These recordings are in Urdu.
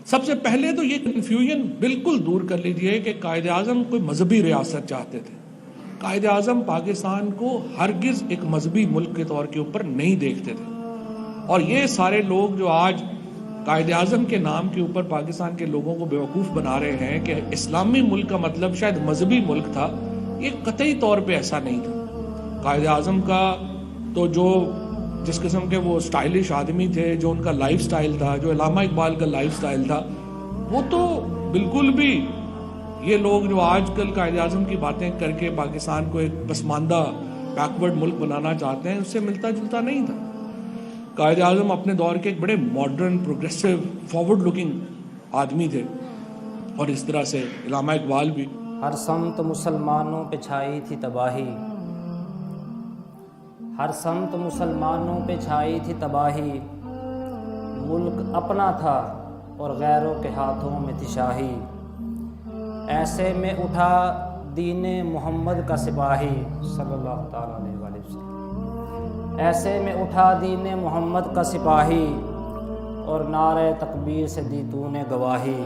سب سے پہلے تو یہ کنفیوژن بالکل دور کر لیجئے کہ قائد اعظم کوئی مذہبی ریاست چاہتے تھے. قائد اعظم پاکستان کو ہرگز ایک مذہبی ملک کے طور کے اوپر نہیں دیکھتے تھے. اور یہ سارے لوگ جو آج قائد اعظم کے نام کے اوپر پاکستان کے لوگوں کو بیوقوف بنا رہے ہیں کہ اسلامی ملک کا مطلب شاید مذہبی ملک تھا، یہ قطعی طور پہ ایسا نہیں تھا. قائد اعظم کا تو جو جس قسم کے وہ سٹائلش آدمی تھے، جو ان کا لائف سٹائل تھا، جو علامہ اقبال کا لائف سٹائل تھا، وہ تو بالکل بھی یہ لوگ جو آج کل قائد اعظم کی باتیں کر کے پاکستان کو ایک پسماندہ بیکورڈ ملک بنانا چاہتے ہیں، اس سے ملتا جلتا نہیں تھا. قائد اعظم اپنے دور کے ایک بڑے ماڈرن، پروگریسو، فارورڈ لکنگ آدمی تھے. اور اس طرح سے علامہ اقبال بھی. ہر سمت مسلمانوں پہ چھائی تھی تباہی، ہر سمت مسلمانوں پہ چھائی تھی تباہی، ملک اپنا تھا اور غیروں کے ہاتھوں میں تھی شاہی. ایسے میں اٹھا دین محمد کا سپاہی صلی اللہ تعالیٰ علیہ وآلہ وسلم. ایسے میں اٹھا دین محمد کا سپاہی اور نعرہ تکبیر سے دی تو نے گواہی.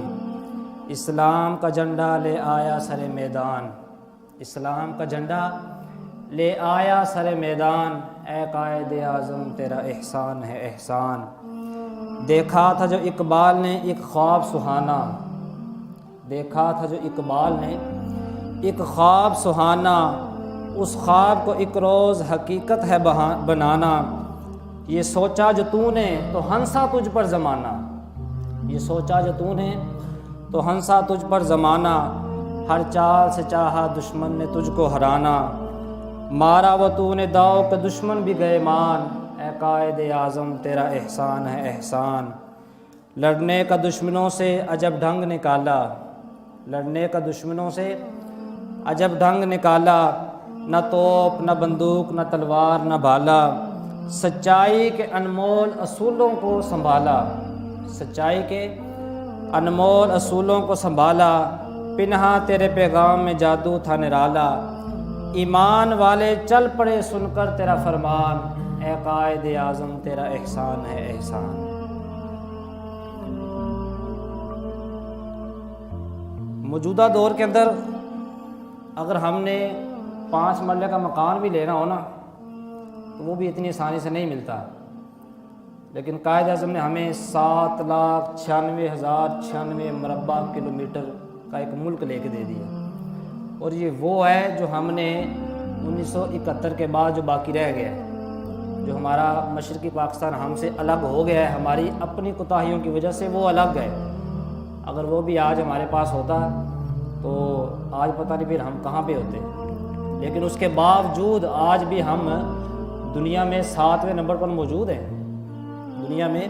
اسلام کا جھنڈا لے آیا سر میدان، اسلام کا جھنڈا لے آیا سر میدان، اے قائد اعظم تیرا احسان ہے احسان. دیکھا تھا جو اقبال نے ایک خواب سہانا، دیکھا تھا جو اقبال نے ایک خواب سہانا، اس خواب کو ایک روز حقیقت ہے بنانا. یہ سوچا جو تو نے تو ہنسا تجھ پر زمانہ، یہ سوچا جو تو نے تو ہنسا تجھ پر زمانہ. ہر چال سے چاہا دشمن نے تجھ کو ہرانا، مارا وہ تو نے داؤ کہ دشمن بھی گئے مان، اے قائد اعظم تیرا احسان ہے احسان. لڑنے کا دشمنوں سے عجب ڈھنگ نکالا، لڑنے کا دشمنوں سے عجب ڈھنگ نکالا. نہ توپ نہ بندوق نہ تلوار نہ بھالا، سچائی کے انمول اصولوں کو سنبھالا، سچائی کے انمول اصولوں کو سنبھالا. پنہا تیرے پیغام میں جادو تھا نرالا، ایمان والے چل پڑے سن کر تیرا فرمان، اے قائد اعظم تیرا احسان ہے احسان. موجودہ دور کے اندر اگر ہم نے 5 مرلے کا مکان بھی لینا ہو نا تو وہ بھی اتنی آسانی سے نہیں ملتا. لیکن قائد اعظم نے ہمیں 7,96,096 مربع کلومیٹر کا ایک ملک لے کے دے دیا. اور یہ وہ ہے جو ہم نے 1971 کے بعد جو باقی رہ گیا ہے، جو ہمارا مشرقی پاکستان ہم سے الگ ہو گیا ہے ہماری اپنی کوتاہیوں کی وجہ سے، وہ الگ ہے. اگر وہ بھی آج ہمارے پاس ہوتا تو آج پتہ نہیں پھر ہم کہاں پہ ہوتے. لیکن اس کے باوجود آج بھی ہم دنیا میں 7ویں نمبر پر موجود ہیں، دنیا میں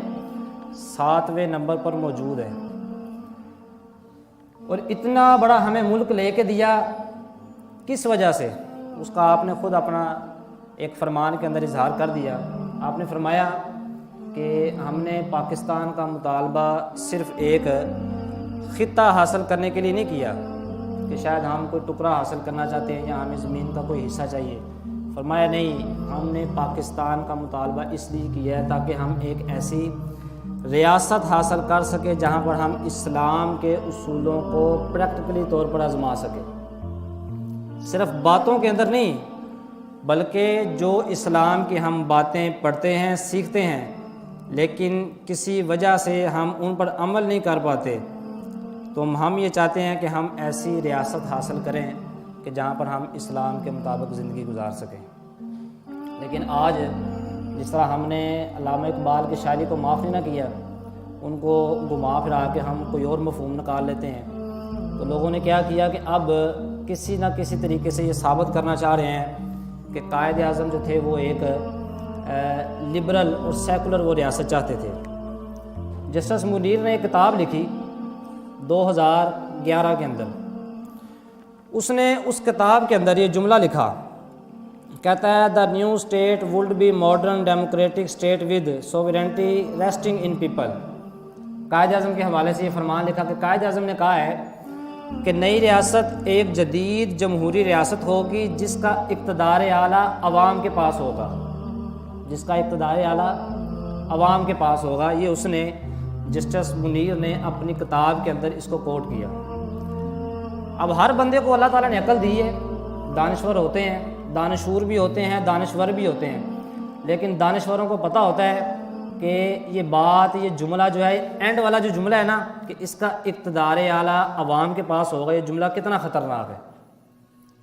7ویں نمبر پر موجود ہے. اور اتنا بڑا ہمیں ملک لے کے دیا کس وجہ سے، اس کا آپ نے خود اپنا ایک فرمان کے اندر اظہار کر دیا. آپ نے فرمایا کہ ہم نے پاکستان کا مطالبہ صرف ایک خطہ حاصل کرنے کے لیے نہیں کیا کہ شاید ہم کوئی ٹکڑا حاصل کرنا چاہتے ہیں یا ہمیں زمین کا کوئی حصہ چاہیے. فرمایا نہیں، ہم نے پاکستان کا مطالبہ اس لیے کیا ہے تاکہ ہم ایک ایسی ریاست حاصل کر سکے جہاں پر ہم اسلام کے اصولوں کو پریکٹیکلی طور پر آزما سکیں. صرف باتوں کے اندر نہیں، بلکہ جو اسلام کی ہم باتیں پڑھتے ہیں، سیکھتے ہیں، لیکن کسی وجہ سے ہم ان پر عمل نہیں کر پاتے، تو ہم یہ چاہتے ہیں کہ ہم ایسی ریاست حاصل کریں کہ جہاں پر ہم اسلام کے مطابق زندگی گزار سکیں. لیکن آج جس طرح ہم نے علامہ اقبال کی شاعری کو معاف نہیں نہ کیا، ان کو گھما پھرا کے ہم کوئی اور مفہوم نکال لیتے ہیں، تو لوگوں نے کیا کیا کہ اب کسی نہ کسی طریقے سے یہ ثابت کرنا چاہ رہے ہیں کہ قائد اعظم جو تھے وہ ایک لبرل اور سیکولر وہ ریاست چاہتے تھے. جسٹس منیر نے ایک کتاب لکھی 2011 کے اندر. اس نے اس کتاب کے اندر یہ جملہ لکھا، کہتا ہے the new state would be modern democratic state with sovereignty resting in people. Quaid Azam کے حوالے سے یہ فرمان لکھا کہ قائد اعظم نے کہا ہے کہ نئی ریاست ایک جدید جمہوری ریاست ہوگی جس کا اقتدار اعلیٰ عوام کے پاس ہوگا، جس کا اقتدار اعلیٰ عوام کے پاس ہوگا. یہ اس نے جسٹس منیر نے اپنی کتاب کے اندر اس کو کوٹ کیا۔ اب ہر بندے کو اللہ تعالیٰ نے عقل دی ہے، دانشور ہوتے ہیں، دانشور بھی ہوتے ہیں، دانشور بھی ہوتے ہیں، لیکن دانشوروں کو پتہ ہوتا ہے کہ یہ بات، یہ جملہ جو ہے، اینڈ والا جو جملہ ہے نا، کہ اس کا اقتدار اعلیٰ عوام کے پاس ہوگا، یہ جملہ کتنا خطرناک ہے،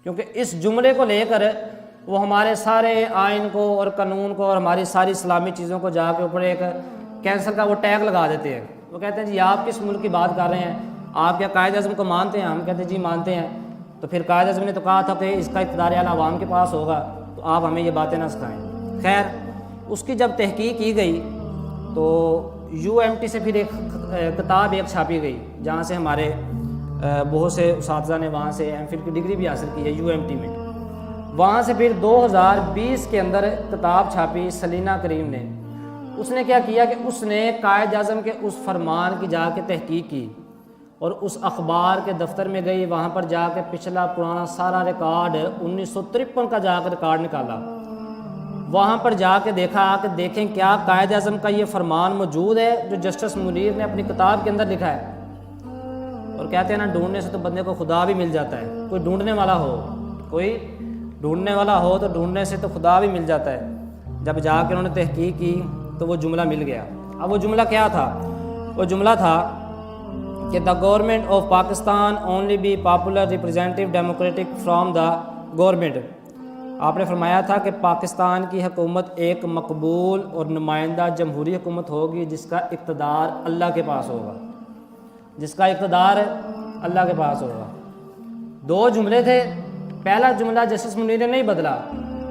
کیونکہ اس جملے کو لے کر وہ ہمارے سارے آئین کو اور قانون کو اور ہماری ساری اسلامی چیزوں کو جا کے اوپر ایک کینسر کا وہ ٹیگ لگا دیتے ہیں۔ وہ کہتے ہیں جی آپ کس ملک کی بات کر رہے ہیں، آپ کیا قائد اعظم کو مانتے ہیں؟ ہم کہتے ہیں جی مانتے ہیں۔ تو پھر قائد اعظم نے تو کہا تھا کہ اس کا اقتدار اعلیٰ عوام کے پاس ہوگا، تو آپ ہمیں یہ باتیں نہ سکھائیں۔ خیر، اس کی جب تحقیق کی گئی تو UMT سے پھر ایک کتاب ایک چھاپی گئی، جہاں سے ہمارے بہت سے اساتذہ نے وہاں سے MPhil کی ڈگری بھی حاصل کی ہے UMT میں۔ وہاں سے پھر 2020 کے اندر کتاب چھاپی سلینا کریم نے۔ اس نے کیا کیا کہ اس نے قائد اعظم کے اس فرمان کی جا کے تحقیق کی اور اس اخبار کے دفتر میں گئی، وہاں پر جا کے پچھلا پرانا سارا ریکارڈ 1953 کا جا کے ریکارڈ نکالا، وہاں پر جا کے دیکھا کہ دیکھیں کیا قائد اعظم کا یہ فرمان موجود ہے جو جسٹس منیر نے اپنی کتاب کے اندر لکھا ہے۔ اور کہتے ہیں نا، ڈھونڈنے سے تو بندے کو خدا بھی مل جاتا ہے، کوئی ڈھونڈنے والا ہو، کوئی ڈھونڈنے والا ہو تو ڈھونڈنے سے تو خدا بھی مل جاتا ہے۔ جب جا کے انہوں نے تحقیق کی تو وہ جملہ مل گیا۔ اب وہ جملہ کیا تھا؟ وہ جملہ تھا کہ the government of Pakistan only be popular representative democratic from the government. آپ نے فرمایا تھا کہ پاکستان کی حکومت ایک مقبول اور نمائندہ جمہوری حکومت ہوگی جس کا اقتدار اللہ کے پاس ہوگا، جس کا اقتدار اللہ کے پاس ہوگا۔ دو جملے تھے، پہلا جملہ جسٹس منیر نے نہیں بدلا،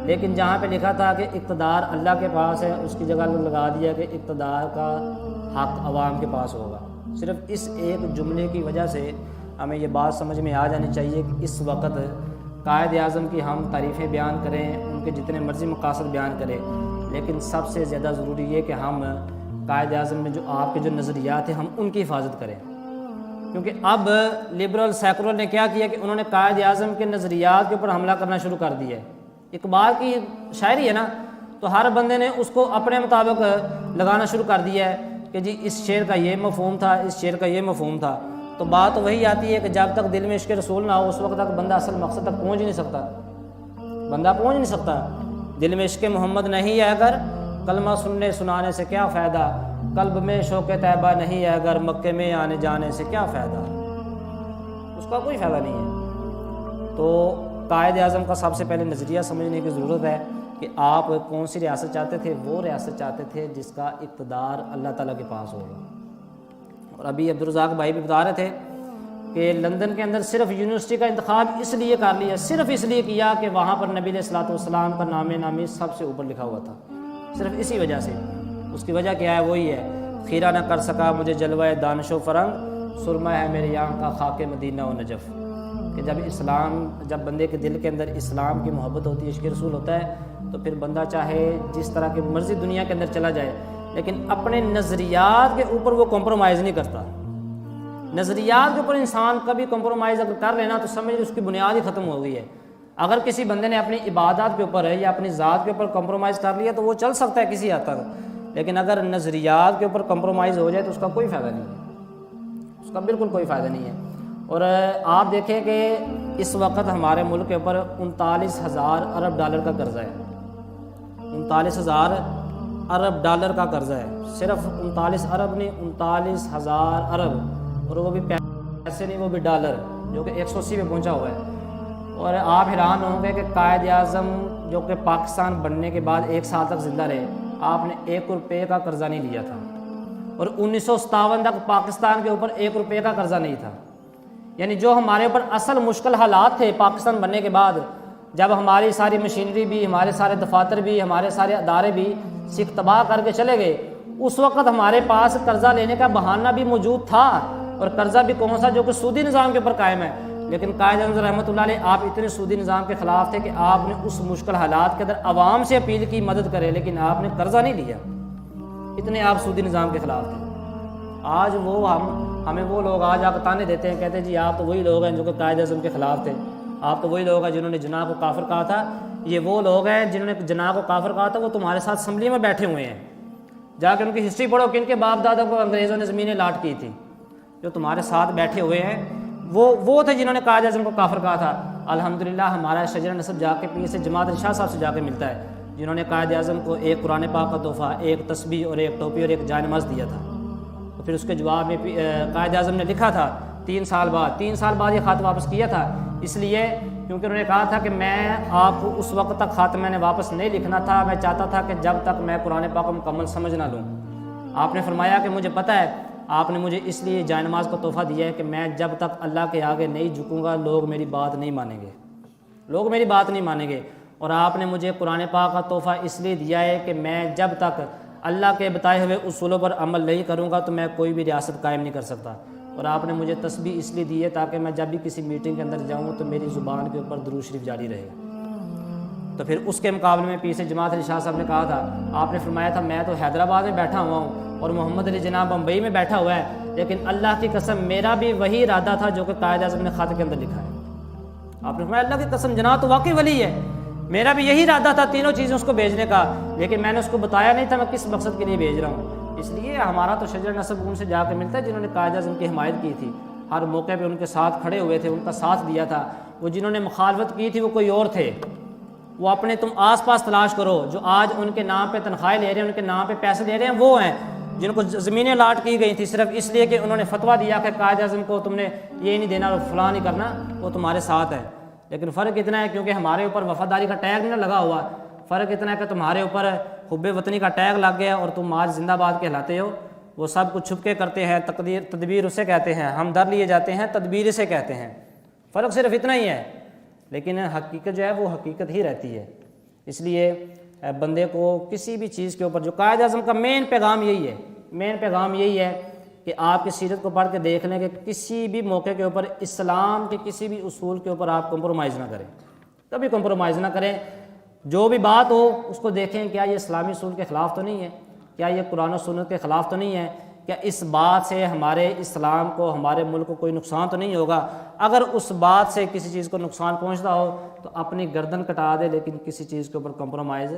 لیکن جہاں پہ لکھا تھا کہ اقتدار اللہ کے پاس ہے، اس کی جگہ لگا دیا کہ اقتدار کا حق عوام کے پاس ہوگا۔ صرف اس ایک جملے کی وجہ سے ہمیں یہ بات سمجھ میں آ جانی چاہیے کہ اس وقت قائد اعظم کی ہم تعریفیں بیان کریں، ان کے جتنے مرضی مقاصد بیان کریں، لیکن سب سے زیادہ ضروری یہ کہ ہم قائد اعظم میں جو آپ کے جو نظریات ہیں ہم ان کی حفاظت کریں، کیونکہ اب لبرل سیکولر نے کیا کیا کہ انہوں نے قائد اعظم کے نظریات کے اوپر حملہ کرنا شروع کر دیا ہے۔ اقبال کی شاعری ہے نا، تو ہر بندے نے اس کو اپنے مطابق لگانا شروع کر دیا ہے کہ جی اس شعر کا یہ مفہوم تھا، اس شعر کا یہ مفہوم تھا۔ تو بات وہی آتی ہے کہ جب تک دل میں عشق رسول نہ ہو اس وقت تک بندہ اصل مقصد تک پہنچ ہی نہیں سکتا، بندہ پہنچ نہیں سکتا۔ دل میں عشق محمد نہیں ہے اگر کلمہ سننے سنانے سے کیا فائدہ، قلب میں شوق طیبہ نہیں ہے اگر مکے میں آنے جانے سے کیا فائدہ، اس کا کوئی فائدہ نہیں ہے۔ تو قائد اعظم کا سب سے پہلے نظریہ سمجھنے کی ضرورت ہے کہ آپ کون سی ریاست چاہتے تھے۔ وہ ریاست چاہتے تھے جس کا اقتدار اللہ تعالیٰ کے پاس ہوگا۔ اور ابھی عبدالرزاق بھائی بھی بتا رہے تھے کہ لندن کے اندر صرف یونیورسٹی کا انتخاب اس لیے کر لیا، صرف اس لیے کیا کہ وہاں پر نبی علیہ الصلوۃ والسلام کا نام نامی سب سے اوپر لکھا ہوا تھا، صرف اسی وجہ سے۔ اس کی وجہ کیا ہے؟ وہی ہے، خیرہ نہ کر سکا مجھے جلوہ دانش و فرنگ، سرمہ ہے میری آنکھ کا خاک مدینہ و نجف۔ کہ جب بندے کے دل کے اندر اسلام کی محبت ہوتی ہے، عشق رسول ہوتا ہے، تو پھر بندہ چاہے جس طرح کی مرضی دنیا کے اندر چلا جائے، لیکن اپنے نظریات کے اوپر وہ کمپرومائز نہیں کرتا۔ نظریات کے اوپر انسان کبھی کمپرومائز اگر کر لینا تو سمجھ اس کی بنیاد ہی ختم ہو گئی ہے۔ اگر کسی بندے نے اپنی عبادات کے اوپر یا اپنی ذات کے اوپر کمپرومائز کر لیا تو وہ چل سکتا ہے کسی حد تک، لیکن اگر نظریات کے اوپر کمپرومائز ہو جائے تو اس کا کوئی فائدہ نہیں ہے، اس کا بالکل کوئی فائدہ نہیں ہے۔ اور آپ دیکھیں کہ اس وقت ہمارے ملک کے اوپر 39,000 ارب ڈالر کا قرضہ ہے، 39,000 ارب ڈالر کا قرضہ ہے، صرف 39 ارب نہیں، 39,000 ارب، اور وہ بھی پیسے نہیں، وہ بھی ڈالر، جو کہ 180 پہ پہنچا ہوا ہے۔ اور آپ حیران ہوں گے کہ قائد اعظم جو کہ پاکستان بننے کے بعد 1 سال تک زندہ رہے، آپ نے 1 روپے کا قرضہ نہیں لیا تھا، اور 1957 تک پاکستان کے اوپر 1 روپے کا قرضہ نہیں تھا۔ یعنی جو ہمارے اوپر اصل مشکل حالات تھے پاکستان بننے کے بعد، جب ہماری ساری مشینری بھی، ہمارے سارے دفاتر بھی، ہمارے سارے ادارے بھی سکھ تباہ کر کے چلے گئے، اس وقت ہمارے پاس قرضہ لینے کا بہانہ بھی موجود تھا، اور قرضہ بھی کون سا؟ جو کہ سودی نظام کے اوپر قائم ہے۔ لیکن قائد اعظم رحمۃ اللہ علیہ آپ اتنے سودی نظام کے خلاف تھے کہ آپ نے اس مشکل حالات کے اندر عوام سے اپیل کی مدد کرے، لیکن آپ نے قرضہ نہیں لیا، اتنے آپ سودی نظام کے خلاف تھے۔ آج وہ ہمیں وہ لوگ آج آپ تانے دیتے ہیں، کہتے ہیں جی آپ تو وہی لوگ ہیں جو کہ قائد اعظم کے خلاف تھے، آپ تو وہی لوگ ہیں جنہوں نے جناح کو کافر کہا تھا، یہ وہ لوگ ہیں جنہوں نے جناح کو کافر کہا تھا، وہ تمہارے ساتھ اسمبلی میں بیٹھے ہوئے ہیں، جا کے ان کی ہسٹری پڑھو کہ ان کے باپ دادا کو انگریزوں نے زمینیں لاٹ کی تھی. جو تمہارے ساتھ بیٹھے ہوئے ہیں وہ تھے جنہوں نے قائد اعظم کو کافر کہا تھا. الحمدللہ ہمارا شجرہ نسب جا کے پیر سے جماعت علی شاہ صاحب سے جا کے ملتا ہے, جنہوں نے قائد اعظم کو ایک قرآن پاک کا تحفہ, ایک تسبیح اور ایک ٹوپی اور ایک جائے نماز دیا تھا. تو پھر اس کے جواب میں قائد اعظم نے لکھا تھا 3 سال بعد یہ خط واپس کیا تھا, اس لیے کیونکہ انہوں نے کہا تھا کہ میں آپ کو اس وقت تک خط میں نے واپس نہیں لکھنا تھا, میں چاہتا تھا کہ جب تک میں قرآن پاک کو مکمل سمجھ نہ لوں. آپ نے فرمایا کہ مجھے پتہ ہے آپ نے مجھے اس لیے جائے نماز کا تحفہ دیا ہے کہ میں جب تک اللہ کے آگے نہیں جھکوں گا لوگ میری بات نہیں مانیں گے, اور آپ نے مجھے قرآن پاک کا تحفہ اس لیے دیا ہے کہ میں جب تک اللہ کے بتائے ہوئے اصولوں پر عمل نہیں کروں گا تو میں کوئی بھی ریاست قائم نہیں کر سکتا. اور آپ نے مجھے تسبیح اس لیے دی ہے تاکہ میں جب بھی کسی میٹنگ کے اندر جاؤں تو میری زبان کے اوپر درود شریف جاری رہے. تو پھر اس کے مقابلے میں پیر سے جماعت علی شاہ صاحب نے کہا تھا, آپ نے فرمایا تھا میں تو حیدرآباد میں بیٹھا ہوا ہوں اور محمد علی جناب بمبئی میں بیٹھا ہوا ہے, لیکن اللہ کی قسم میرا بھی وہی ارادہ تھا جو کہ قائد اعظم نے خط کے اندر لکھا ہے. آپ نے فرمایا اللہ کی قسم جناب تو واقعی ولی ہے, میرا بھی یہی ارادہ تھا تینوں چیزیں اس کو بھیجنے کا, لیکن میں نے اس کو بتایا نہیں تھا میں کس مقصد کے لیے بھیج رہا ہوں. اس لیے ہمارا تو شجر نسب ان سے جا کے ملتا ہے جنہوں نے قائد اعظم کی حمایت کی تھی, ہر موقع پہ ان کے ساتھ کھڑے ہوئے تھے, ان کا ساتھ دیا تھا. وہ جنہوں نے مخالفت کی تھی وہ کوئی اور تھے, وہ اپنے تم آس پاس تلاش کرو. جو آج ان کے نام پہ تنخواہیں لے رہے ہیں, ان کے نام پہ پیسے لے رہے ہیں, وہ ہیں جن کو زمینیں لاٹ کی گئی تھی صرف اس لیے کہ انہوں نے فتویٰ دیا کہ قائد اعظم کو تم نے یہ نہیں دینا اور فلاں نہیں کرنا, وہ تمہارے ساتھ ہے. لیکن فرق اتنا ہے کیونکہ ہمارے اوپر وفاداری کا ٹیگ نہیں لگا ہوا, فرق اتنا ہے کہ تمہارے اوپر حب وطنی کا ٹیگ لگ گیا اور تم آج زندہ باد کہلاتے ہو. وہ سب کچھ چھپ کے کرتے ہیں, تدبیر اسے کہتے ہیں, ہم در لیے جاتے ہیں تدبیر اسے کہتے ہیں. فرق صرف اتنا ہی ہے, لیکن حقیقت جو ہے وہ حقیقت ہی رہتی ہے. اس لیے بندے کو کسی بھی چیز کے اوپر, جو قائد اعظم کا مین پیغام یہی ہے کہ آپ کی سیرت کو پڑھ کے دیکھ لیں کہ کسی بھی موقع کے اوپر اسلام کے کسی بھی اصول کے اوپر آپ کمپرومائز نہ کریں, کبھی کمپرومائز نہ کریں. جو بھی بات ہو اس کو دیکھیں کیا یہ اسلامی اصول کے خلاف تو نہیں ہے, کیا یہ قرآن و سنت کے خلاف تو نہیں ہے, کیا اس بات سے ہمارے اسلام کو, ہمارے ملک کو کوئی نقصان تو نہیں ہوگا. اگر اس بات سے کسی چیز کو نقصان پہنچتا ہو تو اپنی گردن کٹا دے, لیکن کسی چیز کے اوپر کمپرومائز